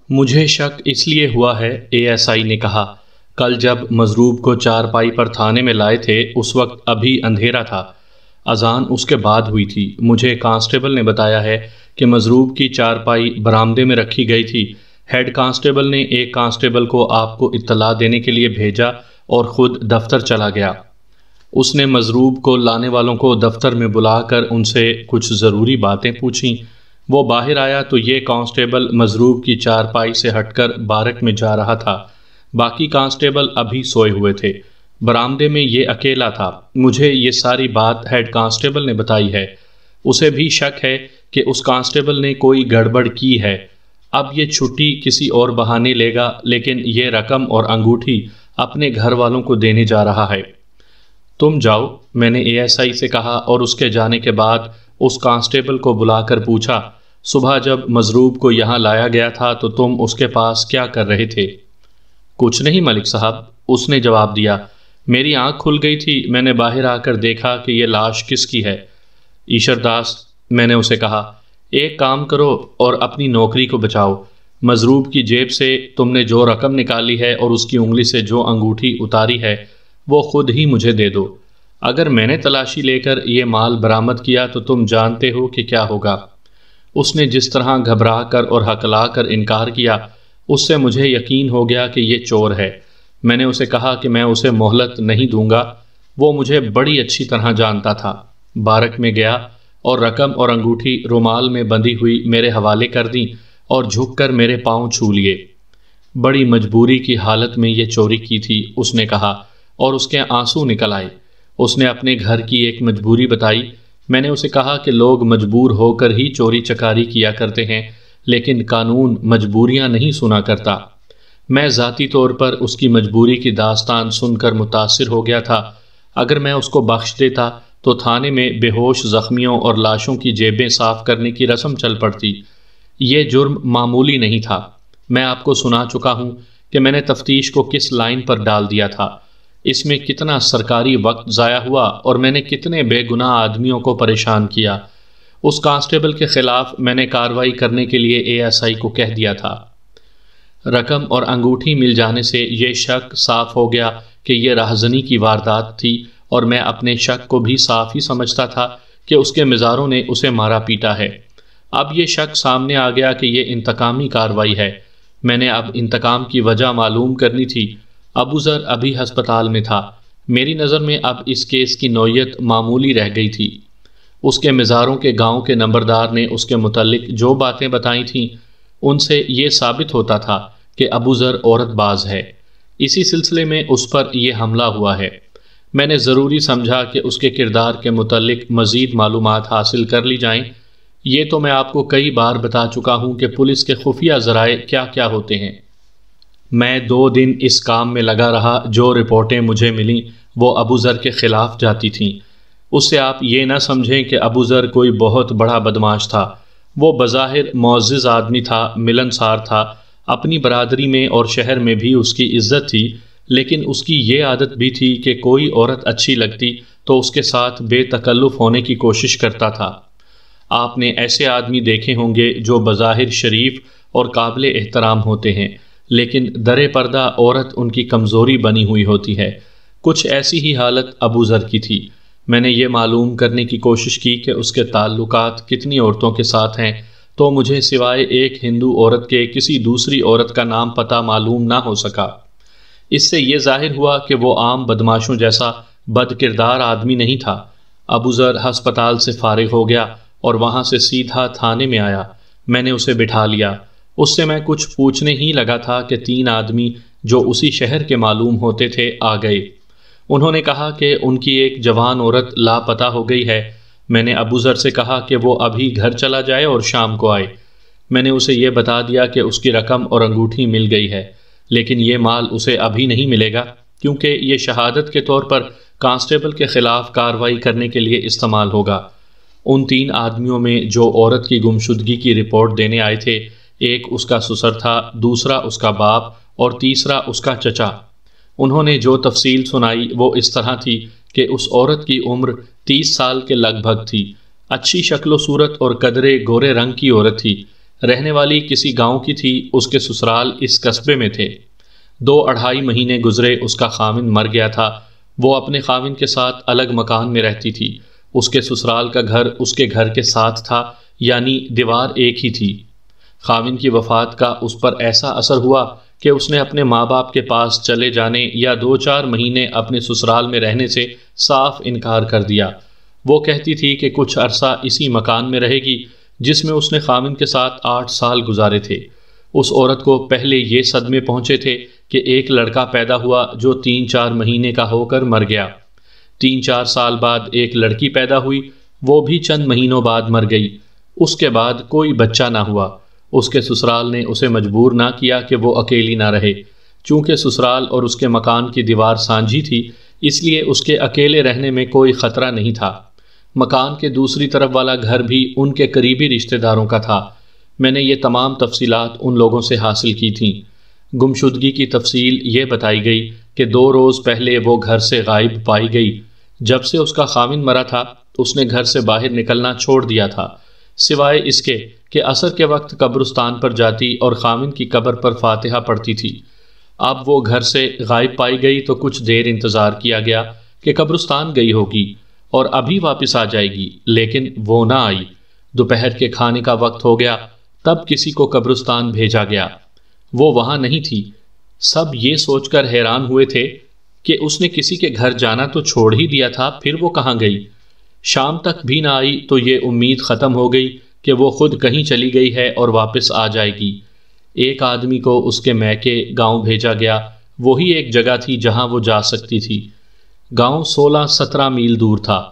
مجھے شک اس لیے ہوا ہے، اے ایس آئی نے کہا۔ کل جب مضروب کو چارپائی پر تھانے میں لائے تھے اس وقت ابھی اندھیرا تھا، اذان اس کے بعد ہوئی تھی۔ مجھے کانسٹیبل نے بتایا ہے کہ مضروب کی چارپائی برآمدے میں رکھی گئی تھی۔ ہیڈ کانسٹیبل نے ایک کانسٹیبل کو آپ کو اطلاع دینے کے لیے بھیجا اور خود دفتر چلا گیا۔ اس نے مضروب کو لانے والوں کو دفتر میں بلا کر ان سے کچھ ضروری باتیں پوچھیں۔ وہ باہر آیا تو یہ کانسٹیبل مضروب کی چارپائی سے ہٹ کر بارک میں جا رہا تھا۔ باقی کانسٹیبل ابھی سوئے ہوئے تھے۔ برآمدے میں یہ اکیلا تھا۔ مجھے یہ ساری بات ہیڈ کانسٹیبل نے بتائی ہے۔ اسے بھی شک ہے کہ اس کانسٹیبل نے کوئی گڑبڑ کی ہے۔ اب یہ چھٹی کسی اور بہانے لے گا، لیکن یہ رقم اور انگوٹھی اپنے گھر والوں کو دینے جا رہا ہے۔ تم جاؤ، میں نے اے ایس آئی سے کہا، اور اس کے جانے کے بعد اس کانسٹیبل کو بلا کر پوچھا، صبح جب مضروب کو یہاں لایا گیا تھا تو تم اس کے پاس کیا کر رہے تھے؟ کچھ نہیں ملک صاحب، اس نے جواب دیا۔ میری آنکھ کھل گئی تھی، میں نے باہر آ کر دیکھا کہ یہ لاش کس کی ہے۔ ایشر داس، میں نے اسے کہا، ایک کام کرو اور اپنی نوکری کو بچاؤ۔ مضروب کی جیب سے تم نے جو رقم نکالی ہے اور اس کی انگلی سے جو انگوٹھی اتاری ہے وہ خود ہی مجھے دے دو۔ اگر میں نے تلاشی لے کر یہ مال برآمد کیا تو تم جانتے ہو کہ کیا ہوگا۔ اس نے جس طرح گھبرا کر اور ہکلا کر انکار کیا، اس سے مجھے یقین ہو گیا کہ یہ چور ہے۔ میں نے اسے کہا کہ میں اسے مہلت نہیں دوں گا۔ وہ مجھے بڑی اچھی طرح جانتا تھا۔ بارک میں گیا اور رقم اور انگوٹھی رومال میں بندھی ہوئی میرے حوالے کر دیں اور جھک کر میرے پاؤں چھو لیے۔ بڑی مجبوری کی حالت میں یہ چوری کی تھی، اس نے کہا، اور اس کے آنسو نکل آئے۔ اس نے اپنے گھر کی ایک مجبوری بتائی۔ میں نے اسے کہا کہ لوگ مجبور ہو کر ہی چوری چکاری کیا کرتے ہیں، لیکن قانون مجبوریاں نہیں سنا کرتا۔ میں ذاتی طور پر اس کی مجبوری کی داستان سن کر متاثر ہو گیا تھا۔ اگر میں اس کو بخش دیتا تو تھانے میں بے ہوش زخمیوں اور لاشوں کی جیبیں صاف کرنے کی رسم چل پڑتی۔ یہ جرم معمولی نہیں تھا۔ میں آپ کو سنا چکا ہوں کہ میں نے تفتیش کو کس لائن پر ڈال دیا تھا۔ اس میں کتنا سرکاری وقت ضائع ہوا اور میں نے کتنے بے گناہ آدمیوں کو پریشان کیا۔ اس کانسٹیبل کے خلاف میں نے کارروائی کرنے کے لیے اے ایس آئی کو کہہ دیا تھا۔ رقم اور انگوٹھی مل جانے سے یہ شک صاف ہو گیا کہ یہ راہزنی کی واردات تھی، اور میں اپنے شک کو بھی صاف ہی سمجھتا تھا کہ اس کے مزاروں نے اسے مارا پیٹا ہے۔ اب یہ شک سامنے آ گیا کہ یہ انتقامی کارروائی ہے۔ میں نے اب انتقام کی وجہ معلوم کرنی تھی۔ ابو ذر ابھی ہسپتال میں تھا۔ میری نظر میں اب اس کیس کی نوعیت معمولی رہ گئی تھی۔ اس کے مزاروں کے گاؤں کے نمبردار نے اس کے متعلق جو باتیں بتائی تھیں ان سے یہ ثابت ہوتا تھا کہ ابو ذر عورت باز ہے۔ اسی سلسلے میں اس پر یہ حملہ ہوا ہے۔ میں نے ضروری سمجھا کہ اس کے کردار کے متعلق مزید معلومات حاصل کر لی جائیں۔ یہ تو میں آپ کو کئی بار بتا چکا ہوں کہ پولیس کے خفیہ ذرائع کیا کیا ہوتے ہیں۔ میں 2 دن اس کام میں لگا رہا۔ جو رپورٹیں مجھے ملیں وہ ابو ذر کے خلاف جاتی تھیں۔ اس سے آپ یہ نہ سمجھیں کہ ابو ذر کوئی بہت بڑا بدماش تھا۔ وہ بظاہر معزز آدمی تھا، ملنسار تھا، اپنی برادری میں اور شہر میں بھی اس کی عزت تھی، لیکن اس کی یہ عادت بھی تھی کہ کوئی عورت اچھی لگتی تو اس کے ساتھ بے تکلف ہونے کی کوشش کرتا تھا۔ آپ نے ایسے آدمی دیکھے ہوں گے جو بظاہر شریف اور قابل احترام ہوتے ہیں، لیکن درِ پردہ عورت ان کی کمزوری بنی ہوئی ہوتی ہے۔ کچھ ایسی ہی حالت ابو ذر کی تھی۔ میں نے یہ معلوم کرنے کی کوشش کی کہ اس کے تعلقات کتنی عورتوں کے ساتھ ہیں، تو مجھے سوائے ایک ہندو عورت کے کسی دوسری عورت کا نام پتہ معلوم نہ ہو سکا۔ اس سے یہ ظاہر ہوا کہ وہ عام بدماشوں جیسا بد کردار آدمی نہیں تھا۔ ابو ذر ہسپتال سے فارغ ہو گیا اور وہاں سے سیدھا تھانے میں آیا۔ میں نے اسے بٹھا لیا۔ اس سے میں کچھ پوچھنے ہی لگا تھا کہ 3 آدمی جو اسی شہر کے معلوم ہوتے تھے آ گئے۔ انہوں نے کہا کہ ان کی ایک جوان عورت لاپتہ ہو گئی ہے۔ میں نے ابو ذر سے کہا کہ وہ ابھی گھر چلا جائے اور شام کو آئے۔ میں نے اسے یہ بتا دیا کہ اس کی رقم اور انگوٹھی مل گئی ہے، لیکن یہ مال اسے ابھی نہیں ملے گا کیونکہ یہ شہادت کے طور پر کانسٹیبل کے خلاف کارروائی کرنے کے لیے استعمال ہوگا۔ ان 3 آدمیوں میں جو عورت کی گمشدگی کی رپورٹ دینے آئے تھے، ایک اس کا سسر تھا، دوسرا اس کا باپ اور تیسرا اس کا چچا۔ انہوں نے جو تفصیل سنائی وہ اس طرح تھی کہ اس عورت کی عمر 30 سال کے لگ بھگ تھی، اچھی شکل و صورت اور قدرے گورے رنگ کی عورت تھی۔ رہنے والی کسی گاؤں کی تھی، اس کے سسرال اس قصبے میں تھے۔ 2-2.5 مہینے گزرے، اس کا خاوند مر گیا تھا۔ وہ اپنے خاوند کے ساتھ الگ مکان میں رہتی تھی۔ اس کے سسرال کا گھر اس کے گھر کے ساتھ تھا، یعنی دیوار ایک ہی تھی۔ خاوند کی وفات کا اس پر ایسا اثر ہوا کہ اس نے اپنے ماں باپ کے پاس چلے جانے یا 2-4 مہینے اپنے سسرال میں رہنے سے صاف انکار کر دیا۔ وہ کہتی تھی کہ کچھ عرصہ اسی مکان میں رہے گی جس میں اس نے خاوند کے ساتھ 8 سال گزارے تھے۔ اس عورت کو پہلے یہ صدمے پہنچے تھے کہ ایک لڑکا پیدا ہوا جو 3-4 مہینے کا ہو کر مر گیا۔ 3-4 سال بعد ایک لڑکی پیدا ہوئی، وہ بھی چند مہینوں بعد مر گئی۔ اس کے بعد کوئی بچہ نہ ہوا۔ اس کے سسرال نے اسے مجبور نہ کیا کہ وہ اکیلی نہ رہے۔ چونکہ سسرال اور اس کے مکان کی دیوار سانجھی تھی، اس لیے اس کے اکیلے رہنے میں کوئی خطرہ نہیں تھا۔ مکان کے دوسری طرف والا گھر بھی ان کے قریبی رشتہ داروں کا تھا۔ میں نے یہ تمام تفصیلات ان لوگوں سے حاصل کی تھیں۔ گمشدگی کی تفصیل یہ بتائی گئی کہ 2 روز پہلے وہ گھر سے غائب پائی گئی۔ جب سے اس کا خاوند مرا تھا، اس نے گھر سے باہر نکلنا چھوڑ دیا تھا، سوائے اس کے کہ عصر کے وقت قبرستان پر جاتی اور خاوند کی قبر پر فاتحہ پڑھتی تھی۔ اب وہ گھر سے غائب پائی گئی تو کچھ دیر انتظار کیا گیا کہ قبرستان گئی ہوگی اور ابھی واپس آ جائے گی، لیکن وہ نہ آئی۔ دوپہر کے کھانے کا وقت ہو گیا، تب کسی کو قبرستان بھیجا گیا۔ وہ وہاں نہیں تھی۔ سب یہ سوچ کر حیران ہوئے تھے کہ اس نے کسی کے گھر جانا تو چھوڑ ہی دیا تھا، پھر وہ کہاں گئی؟ شام تک بھی نہ آئی تو یہ امید ختم ہو گئی کہ وہ خود کہیں چلی گئی ہے اور واپس آ جائے گی۔ ایک آدمی کو اس کے میکے گاؤں بھیجا گیا، وہی ایک جگہ تھی جہاں وہ جا سکتی تھی۔ گاؤں 16-17 میل دور تھا۔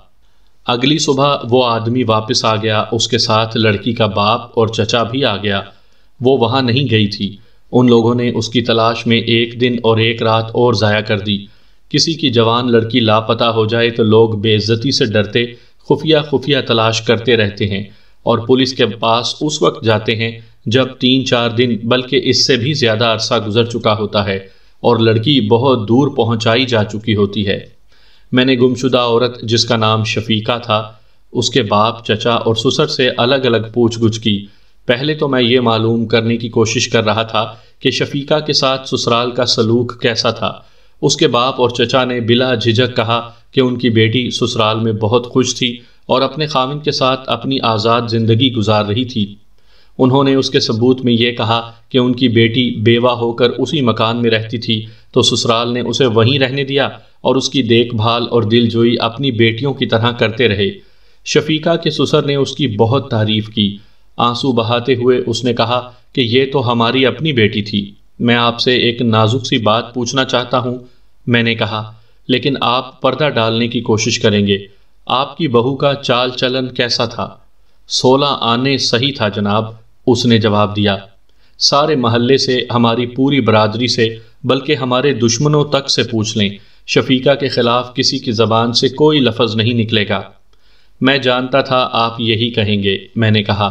اگلی صبح وہ آدمی واپس آ گیا، اس کے ساتھ لڑکی کا باپ اور چچا بھی آ گیا۔ وہ وہاں نہیں گئی تھی۔ ان لوگوں نے اس کی تلاش میں 1 دن اور 1 رات اور ضائع کر دی۔ کسی کی جوان لڑکی لاپتہ ہو جائے تو لوگ بے عزتی سے ڈرتے خفیہ تلاش کرتے رہتے ہیں اور پولیس کے پاس اس وقت جاتے ہیں جب 3-4 دن بلکہ اس سے بھی زیادہ عرصہ گزر چکا ہوتا ہے اور لڑکی بہت دور پہنچائی جا چکی ہوتی ہے۔ میں نے گمشدہ عورت جس کا نام شفیقہ تھا، اس کے باپ، چچا اور سسر سے الگ الگ پوچھ گچھ کی۔ پہلے تو میں یہ معلوم کرنے کی کوشش کر رہا تھا کہ شفیقہ کے ساتھ سسرال کا سلوک کیسا تھا۔ اس کے باپ اور چچا نے بلا جھجک کہا کہ ان کی بیٹی سسرال میں بہت خوش تھی اور اپنے خاوند کے ساتھ اپنی آزاد زندگی گزار رہی تھی۔ انہوں نے اس کے ثبوت میں یہ کہا کہ ان کی بیٹی بیوہ ہو کر اسی مکان میں رہتی تھی تو سسرال نے اسے وہیں رہنے دیا اور اس کی دیکھ بھال اور دل جوئی اپنی بیٹیوں کی طرح کرتے رہے۔ شفیقہ کے سسر نے اس کی بہت تعریف کی۔ آنسو بہاتے ہوئے اس نے کہا کہ یہ تو ہماری اپنی بیٹی تھی۔ میں آپ سے ایک نازک سی بات پوچھنا چاہتا ہوں۔ میں نے کہا، لیکن آپ پردہ ڈالنے کی کوشش کریں گے۔ آپ کی بہو کا چال چلن کیسا تھا؟ 16 آنے صحیح تھا جناب، اس نے جواب دیا۔ سارے محلے سے، ہماری پوری برادری سے، بلکہ ہمارے دشمنوں تک سے پوچھ لیں، شفیقہ کے خلاف کسی کی زبان سے کوئی لفظ نہیں نکلے گا۔ میں جانتا تھا آپ یہی کہیں گے، میں نے کہا۔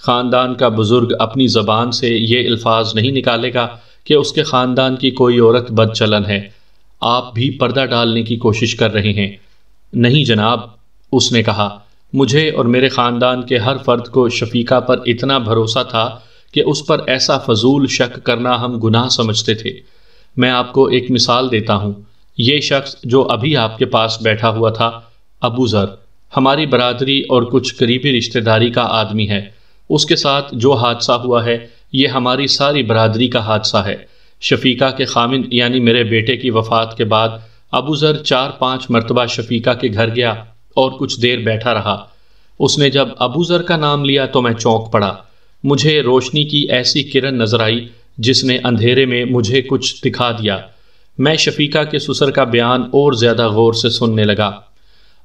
خاندان کا بزرگ اپنی زبان سے یہ الفاظ نہیں نکالے گا کہ اس کے خاندان کی کوئی عورت بد چلن ہے۔ آپ بھی پردہ ڈالنے کی کوشش کر رہے ہیں۔ نہیں جناب، اس نے کہا، مجھے اور میرے خاندان کے ہر فرد کو شفیقہ پر اتنا بھروسہ تھا کہ اس پر ایسا فضول شک کرنا ہم گناہ سمجھتے تھے۔ میں آپ کو ایک مثال دیتا ہوں۔ یہ شخص جو ابھی آپ کے پاس بیٹھا ہوا تھا، ابو ذر، ہماری برادری اور کچھ قریبی رشتہ داری کا آدمی ہے۔ اس کے ساتھ جو حادثہ ہوا ہے، یہ ہماری ساری برادری کا حادثہ ہے۔ شفیقہ کے خاوند یعنی میرے بیٹے کی وفات کے بعد ابو ذر 4-5 مرتبہ شفیقہ کے گھر گیا اور کچھ دیر بیٹھا رہا۔ اس نے جب ابو ذر کا نام لیا تو میں چونک پڑا۔ مجھے روشنی کی ایسی کرن نظر آئی جس نے اندھیرے میں مجھے کچھ دکھا دیا۔ میں شفیقہ کے سسر کا بیان اور زیادہ غور سے سننے لگا۔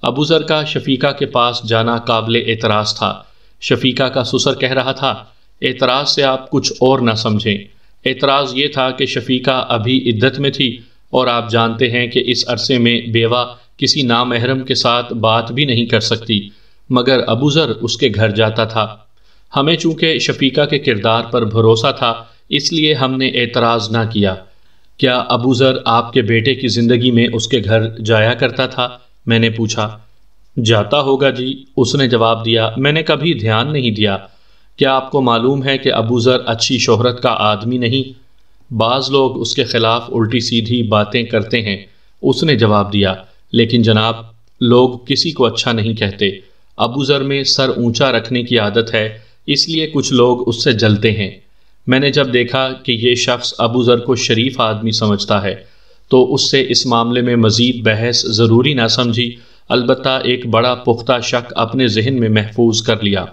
ابو ذر کا شفیقہ کے پاس جانا قابل اعتراض تھا۔ شفیقہ کا سسر کہہ رہا تھا، اعتراض سے آپ کچھ اور نہ سمجھیں۔ اعتراض یہ تھا کہ شفیقہ ابھی عدت میں تھی اور آپ جانتے ہیں کہ اس عرصے میں بیوہ کسی نامحرم کے ساتھ بات بھی نہیں کر سکتی، مگر ابو ذر اس کے گھر جاتا تھا۔ ہمیں چونکہ شفیقہ کے کردار پر بھروسہ تھا، اس لیے ہم نے اعتراض نہ کیا۔ کیا ابو ذر آپ کے بیٹے کی زندگی میں اس کے گھر جایا کرتا تھا؟ میں نے پوچھا۔ جاتا ہوگا جی، اس نے جواب دیا۔ میں نے کبھی دھیان نہیں دیا۔ کیا آپ کو معلوم ہے کہ ابو ذر اچھی شہرت کا آدمی نہیں؟ بعض لوگ اس کے خلاف الٹی سیدھی باتیں کرتے ہیں۔ اس نے جواب دیا، لیکن جناب، لوگ کسی کو اچھا نہیں کہتے۔ ابو ذر میں سر اونچا رکھنے کی عادت ہے، اس لیے کچھ لوگ اس سے جلتے ہیں۔ میں نے جب دیکھا کہ یہ شخص ابو ذر کو شریف آدمی سمجھتا ہے تو اس سے اس معاملے میں مزید بحث ضروری نہ سمجھی، البتہ ایک بڑا پختہ شک اپنے ذہن میں محفوظ کر لیا۔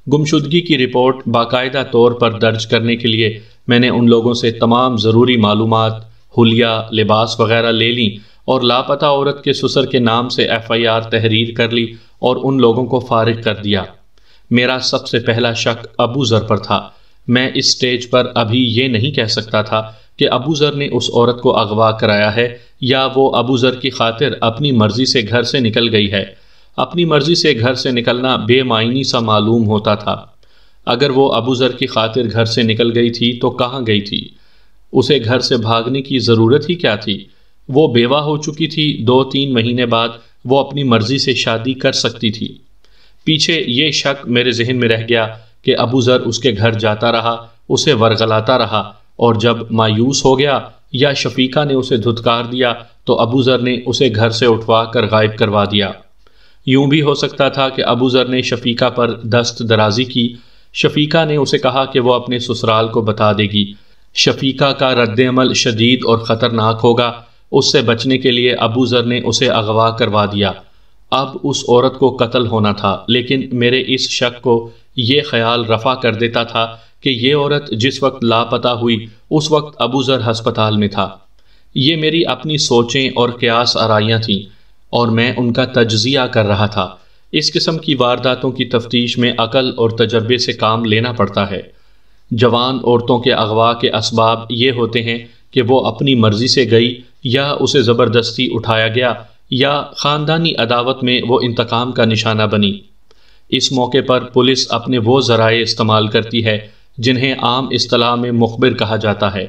گمشدگی کی رپورٹ باقاعدہ طور پر درج کرنے کے لیے میں نے ان لوگوں سے تمام ضروری معلومات، حلیہ، لباس وغیرہ لے لیں اور لاپتہ عورت کے سسر کے نام سے FIR تحریر کر لی اور ان لوگوں کو فارغ کر دیا۔ میرا سب سے پہلا شک ابو ذر پر تھا۔ میں اس سٹیج پر ابھی یہ نہیں کہہ سکتا تھا کہ ابو ذر نے اس عورت کو اغوا کرایا ہے یا وہ ابو ذر کی خاطر اپنی مرضی سے گھر سے نکل گئی ہے۔ اپنی مرضی سے گھر سے نکلنا بے معنی سا معلوم ہوتا تھا۔ اگر وہ ابو ذر کی خاطر گھر سے نکل گئی تھی تو کہاں گئی تھی؟ اسے گھر سے بھاگنے کی ضرورت ہی کیا تھی؟ وہ بیوہ ہو چکی تھی، 2-3 مہینے بعد وہ اپنی مرضی سے شادی کر سکتی تھی۔ پیچھے یہ شک میرے ذہن میں رہ گیا کہ ابو ذر اس کے گھر جاتا رہا، اسے ورغلاتا رہا، اور جب مایوس ہو گیا یا شفیقہ نے اسے دھتکار دیا تو ابو ذر نے اسے گھر سے اٹھوا کر غائب کروا دیا۔ یوں بھی ہو سکتا تھا کہ ابو ذر نے شفیقہ پر دست درازی کی۔ شفیقہ نے اسے کہا کہ وہ اپنے سسرال کو بتا دے گی۔ شفیقہ کا رد عمل شدید اور خطرناک ہوگا۔ اس سے بچنے کے لیے ابو ذر نے اسے اغوا کروا دیا۔ اب اس عورت کو قتل ہونا تھا، لیکن میرے اس شک کو یہ خیال رفع کر دیتا تھا کہ یہ عورت جس وقت لاپتہ ہوئی اس وقت ابو ذر ہسپتال میں تھا۔ یہ میری اپنی سوچیں اور قیاس آرائیاں تھیں اور میں ان کا تجزیہ کر رہا تھا۔ اس قسم کی وارداتوں کی تفتیش میں عقل اور تجربے سے کام لینا پڑتا ہے۔ جوان عورتوں کے اغوا کے اسباب یہ ہوتے ہیں کہ وہ اپنی مرضی سے گئی یا اسے زبردستی اٹھایا گیا یا خاندانی عداوت میں وہ انتقام کا نشانہ بنی۔ اس موقع پر پولیس اپنے وہ ذرائع استعمال کرتی ہے جنہیں عام اصطلاح میں مخبر کہا جاتا ہے۔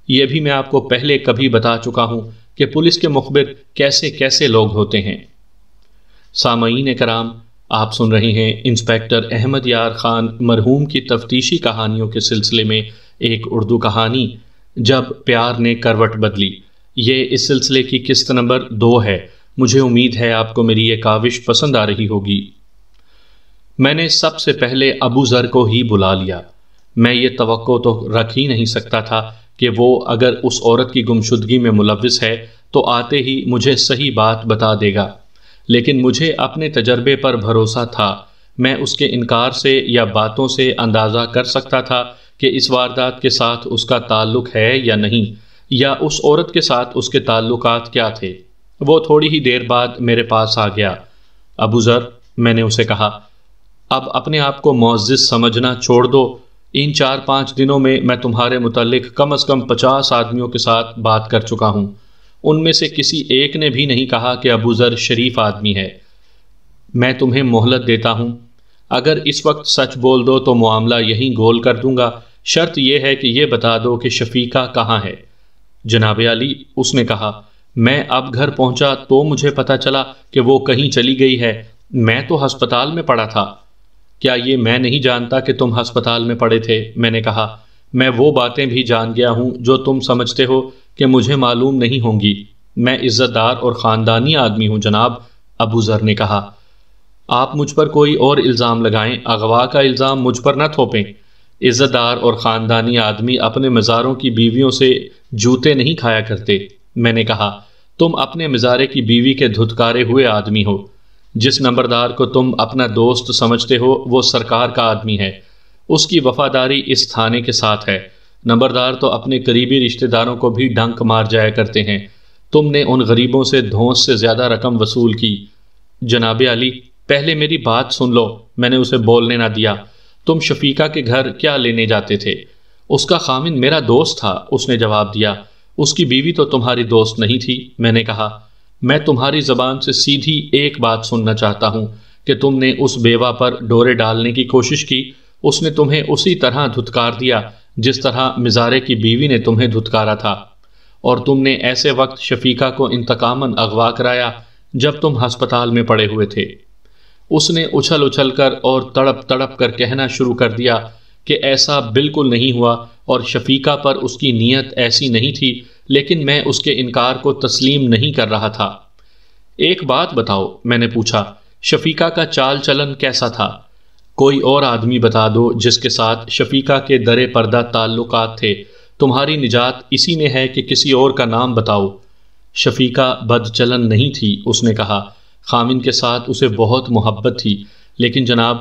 یہ بھی میں آپ کو پہلے کبھی بتا چکا ہوں کہ پولیس کے مخبر کیسے کیسے لوگ ہوتے ہیں۔ سامعین کرام، آپ سن رہے ہیں انسپیکٹر احمد یار خان مرحوم کی تفتیشی کہانیوں کے سلسلے میں ایک اردو کہانی جب پیار نے کروٹ بدلی۔ یہ اس سلسلے کی قسط نمبر 2 ہے۔ مجھے امید ہے آپ کو میری یہ کاوش پسند آ رہی ہوگی۔ میں نے سب سے پہلے ابو ذر کو ہی بلا لیا۔ میں یہ توقع تو رکھ ہی نہیں سکتا تھا کہ وہ اگر اس عورت کی گمشدگی میں ملوث ہے تو آتے ہی مجھے صحیح بات بتا دے گا، لیکن مجھے اپنے تجربے پر بھروسہ تھا۔ میں اس کے انکار سے یا باتوں سے اندازہ کر سکتا تھا کہ اس واردات کے ساتھ اس کا تعلق ہے یا نہیں، یا اس عورت کے ساتھ اس کے تعلقات کیا تھے۔ وہ تھوڑی ہی دیر بعد میرے پاس آ گیا۔ ابو ذر، میں نے اسے کہا، اب اپنے آپ کو معزز سمجھنا چھوڑ دو۔ ان 4-5 دنوں میں تمہارے متعلق کم از کم 50 آدمیوں کے ساتھ بات کر چکا ہوں۔ ان میں سے کسی ایک نے بھی نہیں کہا کہ ابو ذر شریف آدمی ہے۔ میں تمہیں مہلت دیتا ہوں۔ اگر اس وقت سچ بول دو تو معاملہ یہیں گول کر دوں گا۔ شرط یہ ہے کہ یہ بتا دو کہ شفیقہ کہاں ہے۔ جناب عالی، اس نے کہا، میں اب گھر پہنچا تو مجھے پتا چلا کہ وہ کہیں چلی گئی ہے۔ میں تو ہسپتال میں پڑا تھا۔ کیا یہ میں نہیں جانتا کہ تم ہسپتال میں پڑے تھے؟ میں نے کہا، میں وہ باتیں بھی جان گیا ہوں جو تم سمجھتے ہو کہ مجھے معلوم نہیں ہوں گی۔ میں عزت دار اور خاندانی آدمی ہوں جناب، ابو ذر نے کہا۔ آپ مجھ پر کوئی اور الزام لگائیں، اغوا کا الزام مجھ پر نہ تھوپیں۔ عزت دار اور خاندانی آدمی اپنے مزاروں کی بیویوں سے جوتے نہیں کھایا کرتے۔ میں نے کہا، تم اپنے مزارے کی بیوی کے دھتکارے ہوئے آدمی ہو۔ جس نمبردار کو تم اپنا دوست سمجھتے ہو وہ سرکار کا آدمی ہے۔ اس کی وفاداری اس تھانے کے ساتھ ہے۔ نمبردار تو اپنے قریبی رشتہ داروں کو بھی ڈنک مار جایا کرتے ہیں۔ تم نے ان غریبوں سے دھونس سے زیادہ رقم وصول کی۔ جناب علی، پہلے میری بات سن لو، میں نے اسے بولنے نہ دیا۔ تم شفیقہ کے گھر کیا لینے جاتے تھے؟ اس کا خامند میرا دوست تھا، اس نے جواب دیا۔ اس کی بیوی تو تمہاری دوست نہیں تھی، میں نے کہا۔ میں تمہاری زبان سے سیدھی ایک بات سننا چاہتا ہوں کہ تم نے اس بیوہ پر ڈورے ڈالنے کی کوشش کی۔ اس نے تمہیں اسی طرح دھتکار دیا جس طرح مزارے کی بیوی نے تمہیں دھتکارا تھا، اور تم نے ایسے وقت شفیقہ کو انتقاماً اغوا کرایا جب تم ہسپتال میں پڑے ہوئے تھے۔ اس نے اچھل اچھل کر اور تڑپ تڑپ کر کہنا شروع کر دیا کہ ایسا بالکل نہیں ہوا اور شفیقہ پر اس کی نیت ایسی نہیں تھی، لیکن میں اس کے انکار کو تسلیم نہیں کر رہا تھا۔ ایک بات بتاؤ، میں نے پوچھا، شفیقہ کا چال چلن کیسا تھا؟ کوئی اور آدمی بتا دو جس کے ساتھ شفیقہ کے درِ پردہ تعلقات تھے، تمہاری نجات اسی میں ہے کہ کسی اور کا نام بتاؤ۔ شفیقہ بد چلن نہیں تھی، اس نے کہا، خامن کے ساتھ اسے بہت محبت تھی، لیکن جناب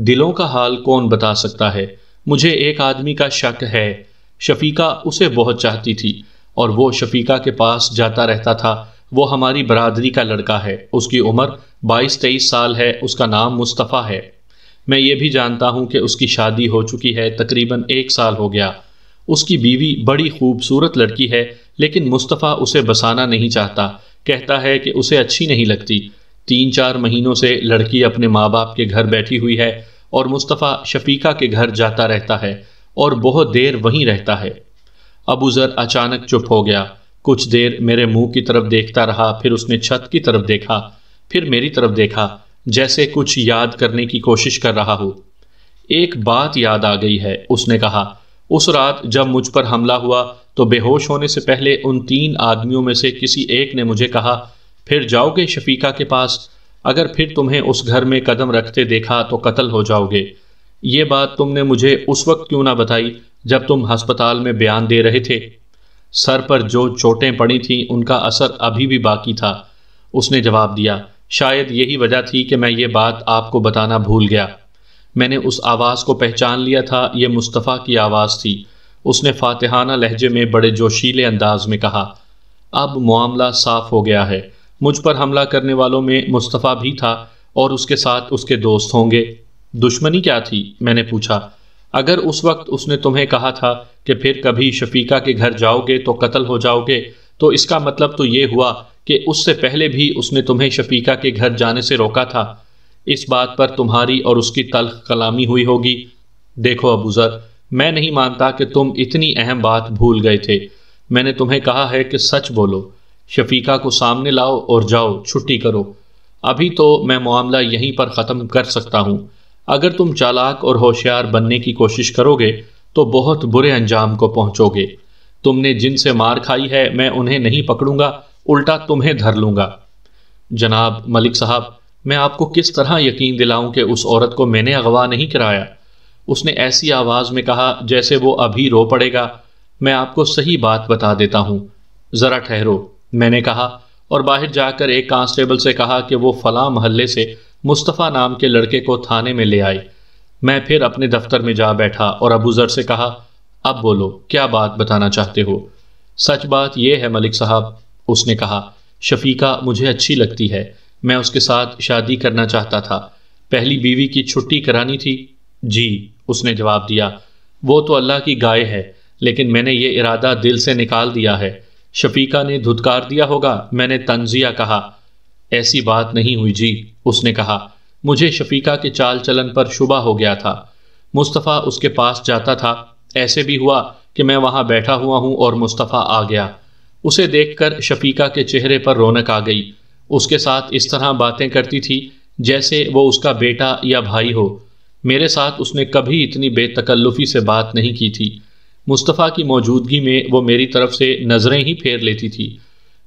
دلوں کا حال کون بتا سکتا ہے؟ مجھے ایک آدمی کا شک ہے، شفیقہ اسے بہت چاہتی تھی اور وہ شفیقہ کے پاس جاتا رہتا تھا۔ وہ ہماری برادری کا لڑکا ہے، اس کی عمر 22-23 سال ہے، اس کا نام مصطفیٰ ہے۔ میں یہ بھی جانتا ہوں کہ اس کی شادی ہو چکی ہے، تقریباً 1 سال ہو گیا۔ اس کی بیوی بڑی خوبصورت لڑکی ہے، لیکن مصطفیٰ اسے بسانا نہیں چاہتا، کہتا ہے کہ اسے اچھی نہیں لگتی۔ 3-4 مہینوں سے لڑکی اپنے ماں باپ کے گھر بیٹھی ہوئی ہے اور مصطفیٰ شفیقہ کے گھر جاتا رہتا ہے اور بہت دیر وہیں رہتا ہے۔ ابو ذر اچانک چپ ہو گیا، کچھ دیر میرے منہ کی طرف دیکھتا رہا، پھر اس نے چھت کی طرف دیکھا، پھر میری طرف دیکھا، جیسے کچھ یاد کرنے کی کوشش کر رہا ہو۔ ایک بات یاد آ گئی ہے، اس نے کہا، اس رات جب مجھ پر حملہ ہوا تو بے ہوش ہونے سے پہلے ان 3 آدمیوں میں سے کسی ایک نے مجھے کہا، پھر جاؤ گے شفیقہ کے پاس؟ اگر پھر تمہیں اس گھر میں قدم رکھتے دیکھا تو قتل ہو جاؤ گے۔ یہ بات تم نے مجھے اس وقت کیوں نہ بتائی جب تم ہسپتال میں بیان دے رہے تھے؟ سر پر جو چوٹیں پڑی تھیں ان کا اثر ابھی بھی باقی تھا، اس نے جواب دیا۔ شاید یہی وجہ تھی کہ میں یہ بات آپ کو بتانا بھول گیا۔ میں نے اس آواز کو پہچان لیا تھا، یہ مصطفیٰ کی آواز تھی۔ اس نے فاتحانہ لہجے میں بڑے جوشیلے انداز میں کہا، اب معاملہ صاف ہو گیا ہے، مجھ پر حملہ کرنے والوں میں مصطفیٰ بھی تھا اور اس کے ساتھ اس کے دوست ہوں گے۔ دشمنی کیا تھی؟ میں نے پوچھا۔ اگر اس وقت اس نے تمہیں کہا تھا کہ پھر کبھی شفیقہ کے گھر جاؤ گے تو قتل ہو جاؤ گے، تو اس کا مطلب تو یہ ہوا کہ اس سے پہلے بھی اس نے تمہیں شفیقہ کے گھر جانے سے روکا تھا۔ اس بات پر تمہاری اور اس کی تلخ کلامی ہوئی ہوگی۔ دیکھو ابو ذر، میں نہیں مانتا کہ تم اتنی اہم بات بھول گئے تھے۔ میں نے تمہیں کہا ہے کہ سچ بولو، شفیقہ کو سامنے لاؤ اور جاؤ چھٹی کرو۔ ابھی تو میں معاملہ یہیں پر ختم کر سکتا ہوں۔ اگر تم چالاک اور ہوشیار بننے کی کوشش کرو گے تو بہت برے انجام کو پہنچو گے۔ تم نے جن سے مار کھائی ہے میں انہیں نہیں پکڑوں گا، الٹا تمہیں دھر لوں گا۔ جناب ملک صاحب، میں آپ کو کس طرح یقین دلاؤں کہ اس عورت کو میں نے اغوا نہیں کرایا؟ اس نے ایسی آواز میں کہا جیسے وہ ابھی رو پڑے گا۔ میں آپ کو صحیح بات بتا دیتا ہوں، ذرا ٹھہرو، میں نے کہا، اور باہر جا کر ایک کانسٹیبل سے کہا کہ وہ فلاں محلے سے مصطفیٰ نام کے لڑکے کو تھانے میں لے آئے۔ میں پھر اپنے دفتر میں جا بیٹھا اور ابو ذر سے کہا، اب بولو، کیا بات بتانا چاہتے ہو؟ سچ بات یہ ہے ملک صاحب، اس نے کہا، شفیقہ مجھے اچھی لگتی ہے، میں اس کے ساتھ شادی کرنا چاہتا تھا۔ پہلی بیوی کی چھٹی کرانی تھی؟ جی، اس نے جواب دیا۔ وہ تو اللہ کی گائے ہے، لیکن میں نے یہ ارادہ دل سے نکال دیا ہے۔ شفیقہ نے دھتکار دیا ہوگا، میں نے تنزیہ کہا۔ ایسی بات نہیں ہوئی جی، اس نے کہا، مجھے شفیقہ کے چال چلن پر شبہ ہو گیا تھا۔ مصطفیٰ اس کے پاس جاتا تھا، ایسے بھی ہوا کہ میں وہاں بیٹھا ہوا ہوں اور مصطفیٰ آ گیا۔ اسے دیکھ کر شفیقہ کے چہرے پر رونق آ گئی، اس کے ساتھ اس طرح باتیں کرتی تھی جیسے وہ اس کا بیٹا یا بھائی ہو۔ میرے ساتھ اس نے کبھی اتنی بے تکلفی سے بات نہیں کی تھی۔ مصطفیٰ کی موجودگی میں وہ میری طرف سے نظریں ہی پھیر لیتی تھی۔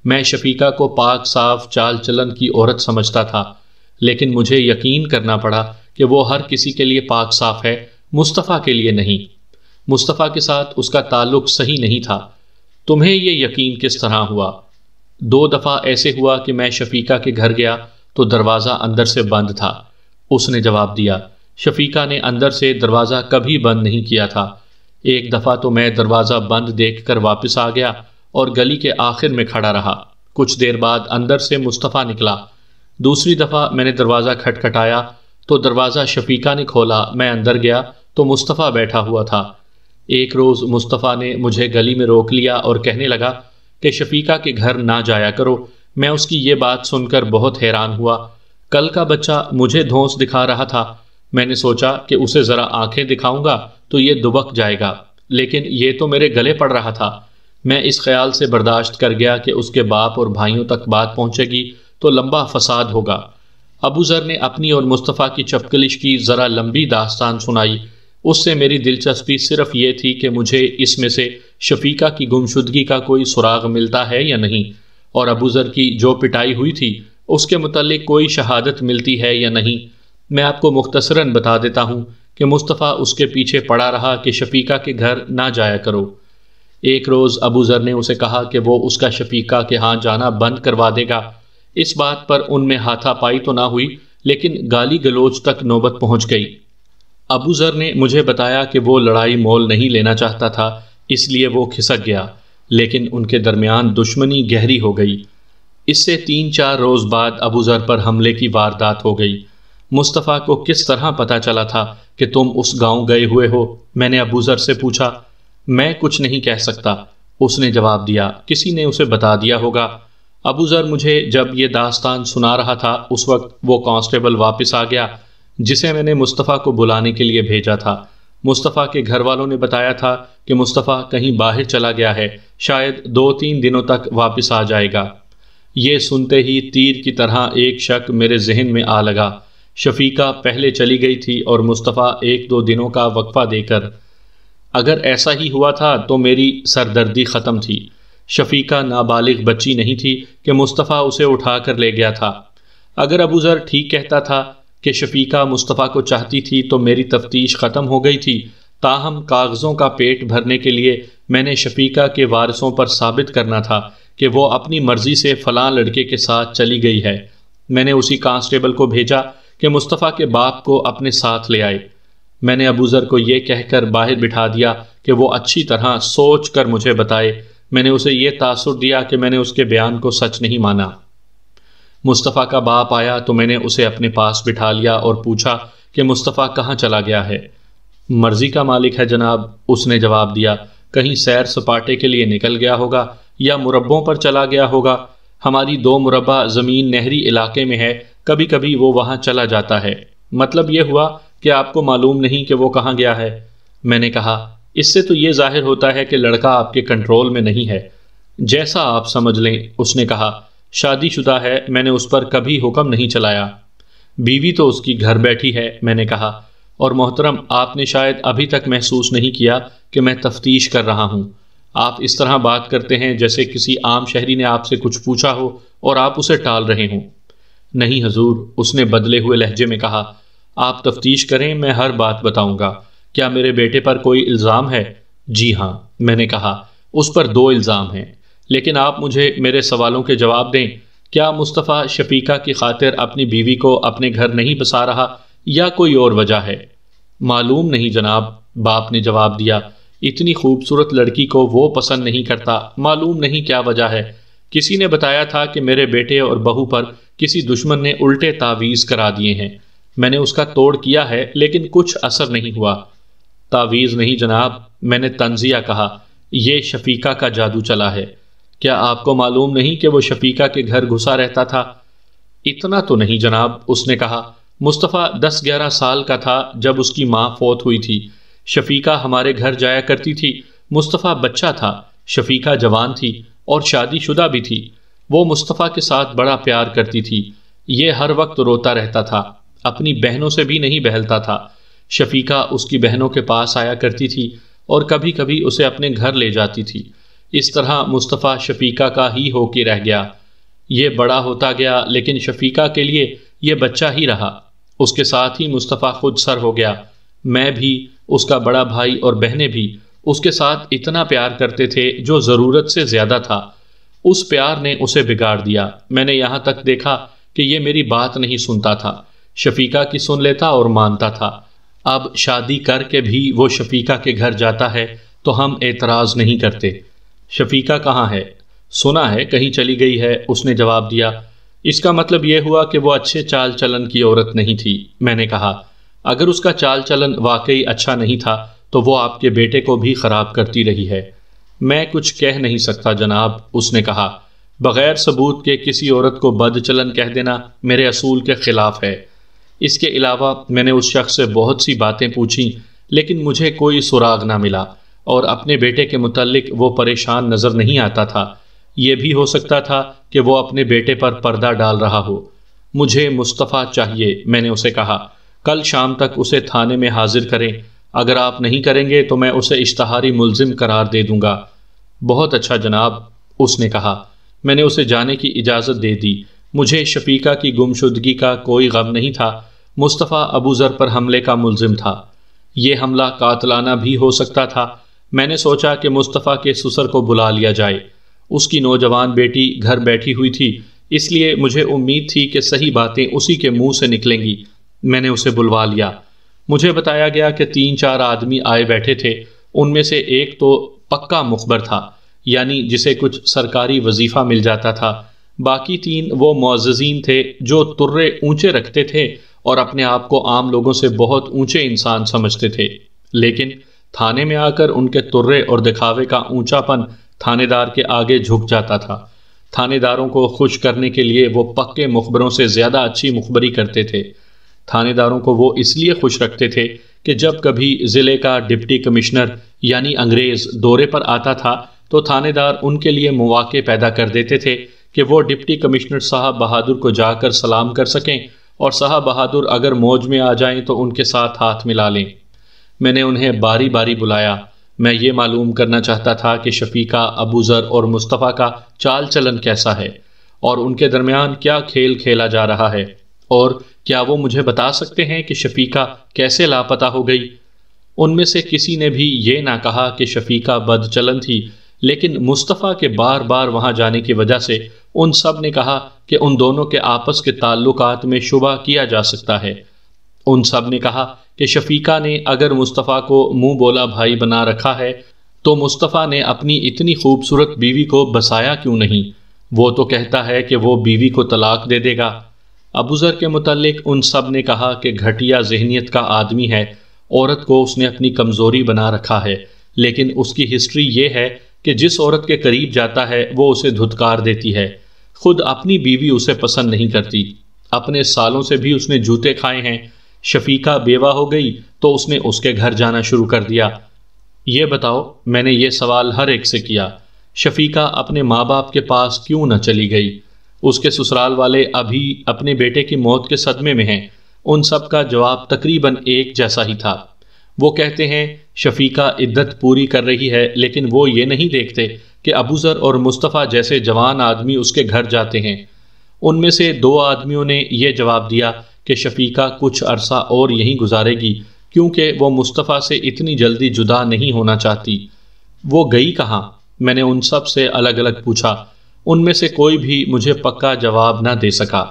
میں شفیقہ کو پاک صاف چال چلن کی عورت سمجھتا تھا، لیکن مجھے یقین کرنا پڑا کہ وہ ہر کسی کے لیے پاک صاف ہے، مصطفیٰ کے لیے نہیں۔ مصطفیٰ کے ساتھ اس کا تعلق صحیح نہیں تھا۔ تمہیں یہ یقین کس طرح ہوا؟ 2 دفعہ ایسے ہوا کہ میں شفیقہ کے گھر گیا تو دروازہ اندر سے بند تھا، اس نے جواب دیا۔ شفیقہ نے اندر سے دروازہ کبھی بند نہیں کیا تھا۔ ایک دفعہ تو میں دروازہ بند دیکھ کر واپس آ گیا اور گلی کے آخر میں کھڑا رہا۔ کچھ دیر بعد اندر سے مصطفیٰ نکلا۔ دوسری دفعہ میں نے دروازہ کھٹکھٹایا تو دروازہ شفیقہ نے کھولا، میں اندر گیا تو مصطفیٰ بیٹھا ہوا تھا۔ ایک روز مصطفیٰ نے مجھے گلی میں روک لیا اور کہنے لگا کہ شفیقہ کے گھر نہ جایا کرو۔ میں اس کی یہ بات سن کر بہت حیران ہوا۔ کل کا بچہ مجھے دھونس دکھا رہا تھا، میں نے سوچا کہ اسے ذرا آنکھیں دکھاؤں گا تو یہ دبک جائے گا، لیکن یہ تو میرے گلے پڑ رہا تھا۔ میں اس خیال سے برداشت کر گیا کہ اس کے باپ اور بھائیوں تک بات پہنچے گی تو لمبا فساد ہوگا۔ ابو ذر نے اپنی اور مصطفیٰ کی چپکلش کی ذرا لمبی داستان سنائی۔ اس سے میری دلچسپی صرف یہ تھی کہ مجھے اس میں سے شفیقہ کی گمشدگی کا کوئی سراغ ملتا ہے یا نہیں، اور ابو ذر کی جو پٹائی ہوئی تھی اس کے متعلق کوئی شہادت ملتی ہے یا نہیں۔ میں آپ کو مختصراً بتا دیتا ہوں کہ مصطفیٰ اس کے پیچھے پڑا رہا کہ شفیقہ کے گھر نہ جایا کرو۔ ایک روز ابو ذر نے اسے کہا کہ وہ اس کا شفیقہ کے ہاں جانا بند کروا دے گا۔ اس بات پر ان میں ہاتھا پائی تو نہ ہوئی، لیکن گالی گلوچ تک نوبت پہنچ گئی۔ ابو ذر نے مجھے بتایا کہ وہ لڑائی مول نہیں لینا چاہتا تھا، اس لیے وہ کھسک گیا، لیکن ان کے درمیان دشمنی گہری ہو گئی۔ اس سے 3-4 روز بعد ابو ذر پر حملے کی واردات ہو گئی۔ مصطفیٰ کو کس طرح پتا چلا تھا کہ تم اس گاؤں گئے ہوئے ہو؟ میں نے ابو ذر سے پوچھا۔ میں کچھ نہیں کہہ سکتا، اس نے جواب دیا، کسی نے اسے بتا دیا ہوگا۔ ابو ذر مجھے جب یہ داستان سنا رہا تھا اس وقت وہ کانسٹیبل واپس آ گیا جسے میں نے مصطفیٰ کو بلانے کے لیے بھیجا تھا۔ مصطفیٰ کے گھر والوں نے بتایا تھا کہ مصطفیٰ کہیں باہر چلا گیا ہے، شاید 2-3 دنوں تک واپس آ جائے گا۔ یہ سنتے ہی تیر کی طرح ایک شک میرے ذہن میں آ لگا۔ شفیقہ پہلے چلی گئی تھی اور مصطفیٰ 1-2 دنوں کا وقفہ دے کر۔ اگر ایسا ہی ہوا تھا تو میری سردردی ختم تھی۔ شفیقہ نابالغ بچی نہیں تھی کہ مصطفیٰ اسے اٹھا کر لے گیا تھا۔ اگر ابو ذر ٹھیک کہتا تھا کہ شفیقہ مصطفیٰ کو چاہتی تھی تو میری تفتیش ختم ہو گئی تھی، تاہم کاغذوں کا پیٹ بھرنے کے لیے میں نے شفیقہ کے وارثوں پر ثابت کرنا تھا کہ وہ اپنی مرضی سے فلاں لڑکے کے ساتھ چلی گئی ہے۔ میں نے اسی کانسٹیبل کو بھیجا کہ مصطفیٰ کے باپ کو اپنے ساتھ لے آئے۔ میں نے ابو ذر کو یہ کہہ کر باہر بٹھا دیا کہ وہ اچھی طرح سوچ کر مجھے بتائے۔ میں نے اسے یہ تاثر دیا کہ میں نے اس کے بیان کو سچ نہیں مانا۔ مصطفیٰ کا باپ آیا تو میں نے اسے اپنے پاس بٹھا لیا اور پوچھا کہ مصطفیٰ کہاں چلا گیا ہے؟ مرضی کا مالک ہے جناب، اس نے جواب دیا، کہیں سیر سپاٹے کے لیے نکل گیا ہوگا یا مربوں پر چلا گیا ہوگا۔ ہماری 2 مربع زمین نہری علاقے میں ہے، کبھی کبھی وہ وہاں چلا جاتا ہے۔ مطلب یہ ہوا کہ آپ کو معلوم نہیں کہ وہ کہاں گیا ہے؟ میں نے کہا، اس سے تو یہ ظاہر ہوتا ہے کہ لڑکا آپ کے کنٹرول میں نہیں ہے۔ جیسا آپ سمجھ لیں، اس نے کہا، شادی شدہ ہے، میں نے اس پر کبھی حکم نہیں چلایا۔ بیوی تو اس کی گھر بیٹھی ہے، میں نے کہا، اور محترم آپ نے شاید ابھی تک محسوس نہیں کیا کہ میں تفتیش کر رہا ہوں۔ آپ اس طرح بات کرتے ہیں جیسے کسی عام شہری نے آپ سے کچھ پوچھا ہو اور آپ اسے ٹال رہے ہوں۔ نہیں حضور، اس نے بدلے ہوئے لہجے میں کہا، آپ تفتیش کریں، میں ہر بات بتاؤں گا۔ کیا میرے بیٹے پر کوئی الزام ہے؟ جی ہاں، میں نے کہا، اس پر 2 الزام ہیں، لیکن آپ مجھے میرے سوالوں کے جواب دیں۔ کیا مصطفیٰ شفیقہ کی خاطر اپنی بیوی کو اپنے گھر نہیں بسا رہا یا کوئی اور وجہ ہے؟ معلوم نہیں جناب، باپ نے جواب دیا، اتنی خوبصورت لڑکی کو وہ پسند نہیں کرتا، معلوم نہیں کیا وجہ ہے۔ کسی نے بتایا تھا کہ میرے بیٹے اور بہو پر کسی دشمن نے الٹے تعویذ کرا دیے ہیں۔ میں نے اس کا توڑ کیا ہے لیکن کچھ اثر نہیں ہوا۔ تعویذ نہیں جناب، میں نے تنزیہ کہا، یہ شفیقہ کا جادو چلا ہے۔ کیا آپ کو معلوم نہیں کہ وہ شفیقہ کے گھر گھسا رہتا تھا؟ اتنا تو نہیں جناب، اس نے کہا، مصطفیٰ 10-11 سال کا تھا جب اس کی ماں فوت ہوئی تھی۔ شفیقہ ہمارے گھر جایا کرتی تھی۔ مصطفیٰ بچہ تھا، شفیقہ جوان تھی اور شادی شدہ بھی تھی۔ وہ مصطفیٰ کے ساتھ بڑا پیار کرتی تھی۔ یہ ہر وقت روتا رہتا تھا، اپنی بہنوں سے بھی نہیں بہلتا تھا۔ شفیقہ اس کی بہنوں کے پاس آیا کرتی تھی اور کبھی کبھی اسے اپنے گھر لے جاتی تھی۔ اس طرح مصطفیٰ شفیقہ کا ہی ہو کے رہ گیا۔ یہ بڑا ہوتا گیا لیکن شفیقہ کے لیے یہ بچہ ہی رہا۔ اس کے ساتھ ہی مصطفیٰ خود سر ہو گیا۔ میں بھی، اس کا بڑا بھائی اور بہنیں بھی اس کے ساتھ اتنا پیار کرتے تھے جو ضرورت سے زیادہ تھا۔ اس پیار نے اسے بگاڑ دیا۔ میں نے یہاں تک دیکھا کہ یہ میری بات نہیں سنتا تھا، شفیقہ کی سن لیتا اور مانتا تھا۔ اب شادی کر کے بھی وہ شفیقہ کے گھر جاتا ہے تو ہم اعتراض نہیں کرتے۔ شفیقہ کہاں ہے؟ سنا ہے کہیں چلی گئی ہے، اس نے جواب دیا۔ اس کا مطلب یہ ہوا کہ وہ اچھے چال چلن کی عورت نہیں تھی، میں نے کہا۔ اگر اس کا چال چلن واقعی اچھا نہیں تھا تو وہ آپ کے بیٹے کو بھی خراب کرتی رہی ہے۔ میں کچھ کہہ نہیں سکتا جناب، اس نے کہا۔ بغیر ثبوت کے کسی عورت کو بد چلن کہہ دینا میرے اصول کے خلاف ہے۔ اس کے علاوہ میں نے اس شخص سے بہت سی باتیں پوچھیں لیکن مجھے کوئی سراغ نہ ملا، اور اپنے بیٹے کے متعلق وہ پریشان نظر نہیں آتا تھا۔ یہ بھی ہو سکتا تھا کہ وہ اپنے بیٹے پر پردہ ڈال رہا ہو۔ مجھے مصطفیٰ چاہیے، میں نے اسے کہا۔ کل شام تک اسے تھانے میں حاضر کریں، اگر آپ نہیں کریں گے تو میں اسے اشتہاری ملزم قرار دے دوں گا۔ بہت اچھا جناب، اس نے کہا۔ میں نے اسے جانے کی اجازت دے دی۔ مجھے شفیقہ کی گمشدگی کا کوئی غم نہیں تھا۔ مصطفیٰ ابوذر پر حملے کا ملزم تھا۔ یہ حملہ قاتلانہ بھی ہو سکتا تھا۔ میں نے سوچا کہ مصطفیٰ کے سسر کو بلا لیا جائے۔ اس کی نوجوان بیٹی گھر بیٹھی ہوئی تھی، اس لیے مجھے امید تھی کہ صحیح باتیں اسی کے منہ سے نکلیں گی۔ میں نے اسے بلوا لیا۔ مجھے بتایا گیا کہ 3-4 آدمی آئے بیٹھے تھے، ان میں سے ایک تو پکا مخبر تھا، یعنی جسے کچھ سرکاری وظیفہ مل جاتا تھا۔ باقی 3 وہ معززین تھے جو ترے اونچے رکھتے تھے اور اپنے آپ کو عام لوگوں سے بہت اونچے انسان سمجھتے تھے، لیکن تھانے میں آ کر ان کے ترے اور دکھاوے کا اونچا پن تھانے دار کے آگے جھک جاتا تھا۔ تھانے داروں کو خوش کرنے کے لیے وہ پکے مخبروں سے زیادہ اچھی مخبری کرتے تھے۔ تھانے داروں کو وہ اس لیے خوش رکھتے تھے کہ جب کبھی ضلع کا ڈپٹی کمشنر یعنی انگریز دورے پر آتا تھا تو تھانے دار ان کے لیے مواقع پیدا کر دیتے تھے کہ وہ ڈپٹی کمشنر صاحب بہادر کو جا کر سلام کر سکیں، اور صاحب بہادر اگر موج میں آ جائیں تو ان کے ساتھ ہاتھ ملا لیں۔ میں نے انہیں باری باری بلایا۔ میں یہ معلوم کرنا چاہتا تھا کہ شفیقہ، ابوذر اور مصطفیٰ کا چال چلن کیسا ہے، اور ان کے درمیان کیا کھیل کھیلا جا رہا ہے، اور کیا وہ مجھے بتا سکتے ہیں کہ شفیقہ کیسے لاپتہ ہو گئی۔ ان میں سے کسی نے بھی یہ نہ کہا کہ شفیقہ بد چلن تھی، لیکن مصطفیٰ کے بار بار وہاں جانے کی وجہ سے ان سب نے کہا کہ ان دونوں کے آپس کے تعلقات میں شبہ کیا جا سکتا ہے۔ ان سب نے کہا کہ شفیقہ نے اگر مصطفیٰ کو منہ بولا بھائی بنا رکھا ہے تو مصطفیٰ نے اپنی اتنی خوبصورت بیوی کو بسایا کیوں نہیں؟ وہ تو کہتا ہے کہ وہ بیوی کو طلاق دے دے گا۔ ابوذر کے متعلق ان سب نے کہا کہ گھٹیا ذہنیت کا آدمی ہے، عورت کو اس نے اپنی کمزوری بنا رکھا ہے، لیکن اس کی ہسٹری یہ ہے کہ جس عورت کے قریب جاتا ہے وہ اسے دھتکار دیتی ہے۔ خود اپنی بیوی اسے پسند نہیں کرتی، اپنے سالوں سے بھی اس نے جوتے کھائے ہیں۔ شفیقہ بیوہ ہو گئی تو اس نے اس کے گھر جانا شروع کر دیا۔ یہ بتاؤ، میں نے یہ سوال ہر ایک سے کیا، شفیقہ اپنے ماں باپ کے پاس کیوں نہ چلی گئی؟ اس کے سسرال والے ابھی اپنے بیٹے کی موت کے صدمے میں ہیں۔ ان سب کا جواب تقریباً ایک جیسا ہی تھا۔ وہ کہتے ہیں شفیقہ عدت پوری کر رہی ہے، لیکن وہ یہ نہیں دیکھتے کہ ابوذر اور مصطفیٰ جیسے جوان آدمی اس کے گھر جاتے ہیں۔ ان میں سے 2 آدمیوں نے یہ جواب دیا کہ شفیقہ کچھ عرصہ اور یہیں گزارے گی، کیونکہ وہ مصطفیٰ سے اتنی جلدی جدا نہیں ہونا چاہتی۔ وہ گئی کہاں؟ میں نے ان سب سے الگ الگ پوچھا۔ ان میں سے کوئی بھی مجھے پکا جواب نہ دے سکا۔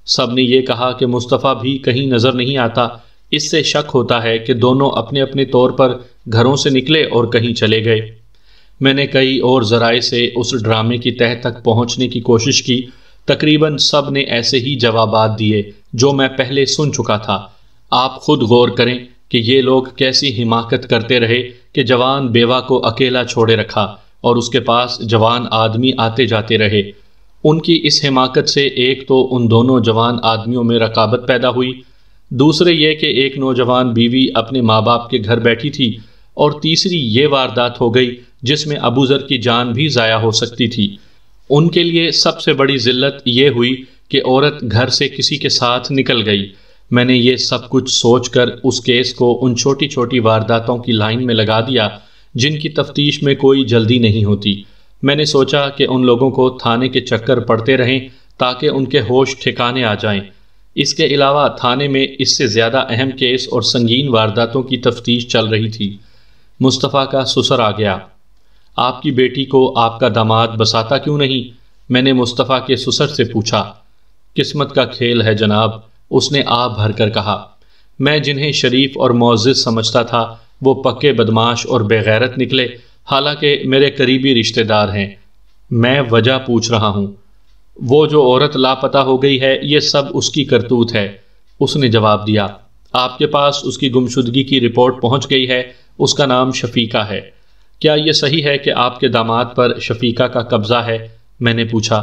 سب نے یہ کہا کہ مصطفیٰ بھی کہیں نظر نہیں آتا۔ اس سے شک ہوتا ہے کہ دونوں اپنے اپنے طور پر گھروں سے نکلے اور کہیں چلے گئے۔ میں نے کئی اور ذرائع سے اس ڈرامے کی تہہ تک پہنچنے کی کوشش کی۔ تقریباً سب نے ایسے ہی جوابات دیے جو میں پہلے سن چکا تھا۔ آپ خود غور کریں کہ یہ لوگ کیسی حماقت کرتے رہے کہ جوان بیوہ کو اکیلا چھوڑے رکھا اور اس کے پاس جوان آدمی آتے جاتے رہے۔ ان کی اس حماقت سے ایک تو ان دونوں جوان آدمیوں میں رقابت پیدا ہوئی، دوسرے یہ کہ ایک نوجوان بیوی اپنے ماں باپ کے گھر بیٹھی تھی، اور تیسری یہ واردات ہو گئی جس میں ابوذر کی جان بھی ضائع ہو سکتی تھی۔ ان کے لیے سب سے بڑی ذلت یہ ہوئی کہ عورت گھر سے کسی کے ساتھ نکل گئی۔ میں نے یہ سب کچھ سوچ کر اس کیس کو ان چھوٹی چھوٹی وارداتوں کی لائن میں لگا دیا جن کی تفتیش میں کوئی جلدی نہیں ہوتی۔ میں نے سوچا کہ ان لوگوں کو تھانے کے چکر پڑتے رہیں تاکہ ان کے ہوش ٹھکانے آ جائیں۔ اس کے علاوہ تھانے میں اس سے زیادہ اہم کیس اور سنگین وارداتوں کی تفتیش چل رہی تھی۔ مصطفیٰ کا سسر آ گیا۔ آپ کی بیٹی کو آپ کا داماد بساتا کیوں نہیں؟ میں نے مصطفیٰ کے سسر سے پوچھا۔ قسمت کا کھیل ہے جناب، اس نے آہ بھر کر کہا۔ میں جنہیں شریف اور معزز سمجھتا تھا وہ پکے بدماش اور بے غیرت نکلے، حالانکہ میرے قریبی رشتہ دار ہیں۔ میں وجہ پوچھ رہا ہوں۔ وہ جو عورت لاپتہ ہو گئی ہے یہ سب اس کی کرتوت ہے، اس نے جواب دیا۔ آپ کے پاس اس کی گمشدگی کی رپورٹ پہنچ گئی ہے، اس کا نام شفیقہ ہے۔ کیا یہ صحیح ہے کہ آپ کے داماد پر شفیقہ کا قبضہ ہے؟ میں نے پوچھا۔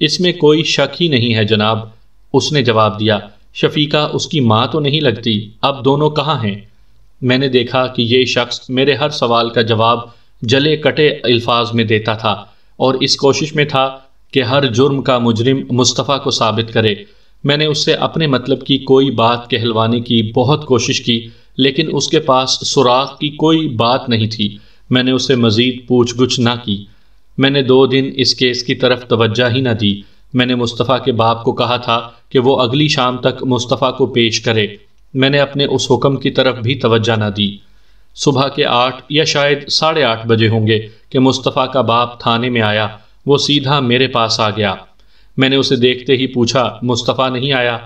اس میں کوئی شک ہی نہیں ہے جناب، اس نے جواب دیا۔ شفیقہ اس کی ماں تو نہیں لگتی، اب دونوں کہاں ہیں؟ میں نے دیکھا کہ یہ شخص میرے ہر سوال کا جواب جلے کٹے الفاظ میں دیتا تھا اور اس کوشش میں تھا کہ ہر جرم کا مجرم مصطفیٰ کو ثابت کرے۔ میں نے اس سے اپنے مطلب کی کوئی بات کہلوانے کی بہت کوشش کی، لیکن اس کے پاس سراغ کی کوئی بات نہیں تھی۔ میں نے اسے مزید پوچھ گچھ نہ کی۔ میں نے 2 دن اس کیس کی طرف توجہ ہی نہ دی۔ میں نے مصطفیٰ کے باپ کو کہا تھا کہ وہ اگلی شام تک مصطفیٰ کو پیش کرے۔ میں نے اپنے اس حکم کی طرف بھی توجہ نہ دی۔ صبح کے 8 یا شاید 8:30 بجے ہوں گے کہ مصطفیٰ کا باپ تھانے میں آیا۔ وہ سیدھا میرے پاس آ گیا۔ میں نے اسے دیکھتے ہی پوچھا، مصطفیٰ نہیں آیا؟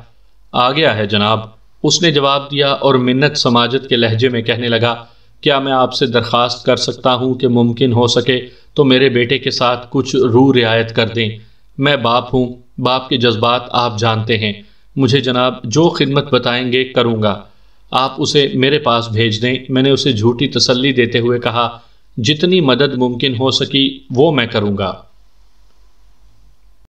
آ گیا ہے جناب، اس نے جواب دیا اور منت سماجت کے لہجے میں کہنے لگا، کیا میں آپ سے درخواست کر سکتا ہوں کہ ممکن ہو سکے تو میرے بیٹے کے ساتھ کچھ رو رعایت کر دیں؟ میں باپ ہوں، باپ کے جذبات آپ جانتے ہیں۔ مجھے جناب جو خدمت بتائیں گے کروں گا۔ آپ اسے میرے پاس بھیج دیں۔ میں نے اسے جھوٹی تسلی دیتے ہوئے کہا، جتنی مدد ممکن ہو سکی وہ میں کروں گا۔